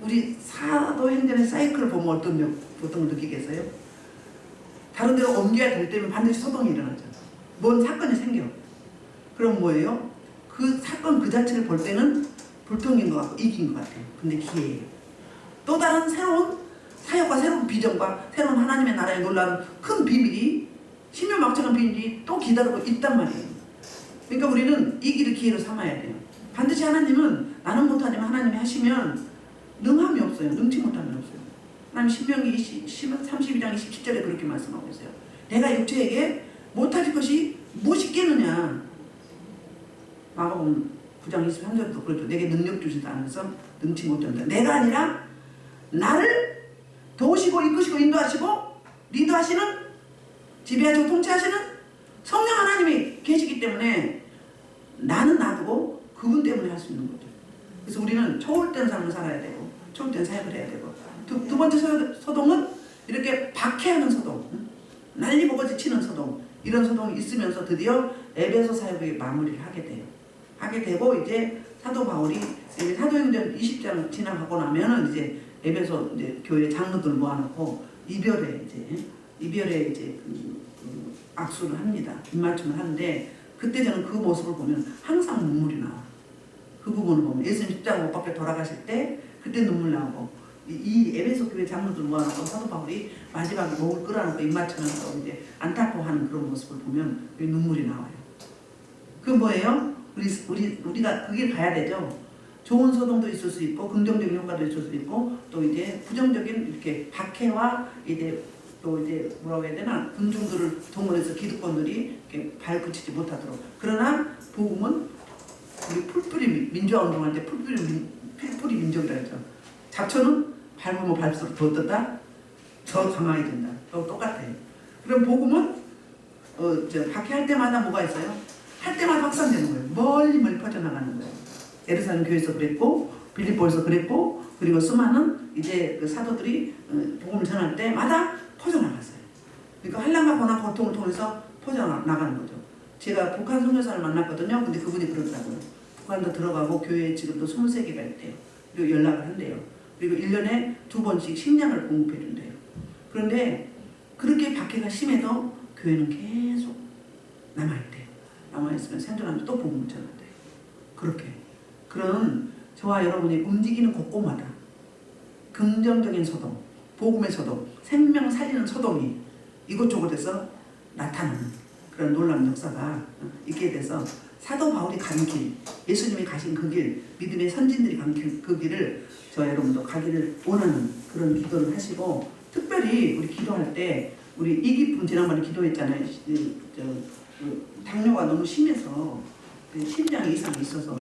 우리 사도행전의 사이클을 보면 어떤 걸 느끼겠어요? 다른 데로 옮겨야 될 때면 반드시 소동이 일어나죠. 뭔 사건이 생겨. 그럼 뭐예요? 그 사건 그 자체를 볼 때는 불통인 것 같고 이긴 것 같아요. 근데 기회예요. 또 다른 새로운 사역과 새로운 비전과 새로운 하나님의 나라의 놀라운 큰 비밀이 신묘막측한 비밀이 또 기다리고 있단 말이에요. 그러니까 우리는 이 길을 기회로 삼아야 돼요. 반드시 하나님은 나는 못하지만 하나님이 하시면 능함이 없어요. 능치 못함이 없어요. 하나님 신명기 32장 27절에 그렇게 말씀하고 있어요. 내가 육체에게 못할 것이 무엇이 있겠느냐. 마가복음 9장 23절도 그렇죠. 내게 능력 주시지 않아서 능치 못한다. 내가 아니라 나를 도우시고 이끄시고 인도하시고 리드하시는 지배하시고 통치하시는 성령 하나님이 계시기 때문에 나는 놔두고 그분 때문에 할 수 있는 거죠. 그래서 우리는 초월된 삶을 살아야 되고 초월된 사역을 해야 되고 두 번째 소동은 이렇게 박해하는 소동, 난리보고지 치는 소동 이런 소동이 있으면서 드디어 에베소 사역의 마무리를 하게 돼요. 하게 되고 이제 사도 바울이 사도행전 20장 지나가고 나면은 이제 에베소 이제 교회 장로들 모아놓고 이별에 이제 악수를 합니다. 입맞춤을 하는데 그때 저는 그 모습을 보면 항상 눈물이 나와. 그 부분을 보면 예수님 십자가 못 박혀 돌아가실 때 그때 눈물 나오고 이 에베소 교회 장로들 모아놓고 사도 바울이 마지막에 목을 끌어안고 입맞추면서 이제 안타까워하는 그런 모습을 보면 눈물이 나와요. 그 뭐예요? 우리가 그 길 가야 되죠. 좋은 소동도 있을 수 있고 긍정적인 효과도 있을 수 있고 또 이제 부정적인 이렇게 박해와 이제 또 이제 뭐라고 해야 되나 군중들을 동원해서 기득권들이 이렇게 발붙이지 못하도록. 그러나 복음은 우리 풀뿌리 민주화 운동할 때 풀뿌리 민족이라 했죠. 잡초는 밟으면 밟을수록 더 떴다, 더 강화해진다. 또 똑같아요. 그럼 복음은 박해할 때마다 뭐가 있어요? 할 때마다 확산되는 거예요. 멀리 퍼져나가는 거예요. 예루살렘 교회에서 그랬고 빌립보에서 그랬고 그리고 수많은 이제 그 사도들이 복음을 전할 때마다 퍼져나갔어요. 그러니까 환난과 고난 고통을 통해서 퍼져나가는 거죠. 제가 북한 선교사를 만났거든요. 근데 그분이 그러더라고요. 북한도 들어가고 교회에 지금도 23개가 있대요. 그리고 연락을 한대요. 그리고 1년에 2번씩 식량을 공급해 준대요. 그런데 그렇게 박해가 심해도 교회는 계속 남아있대요. 남아있으면 생존하면 또 복음을 전한대요. 그렇게 그런 저와 여러분이 움직이는 곳곳마다 긍정적인 소동, 복음의 소동, 생명 살리는 소동이 이곳저곳에서 나타나는 그런 놀라운 역사가 있게 돼서 사도 바울이 간 길, 예수님이 가신 그 길, 믿음의 선진들이 간 그 길을 저 여러분도 가기를 원하는 그런 기도를 하시고, 특별히 우리 기도할 때 우리 이기쁨 지난번에 기도했잖아요. 당뇨가 너무 심해서 심장 이상이 있어서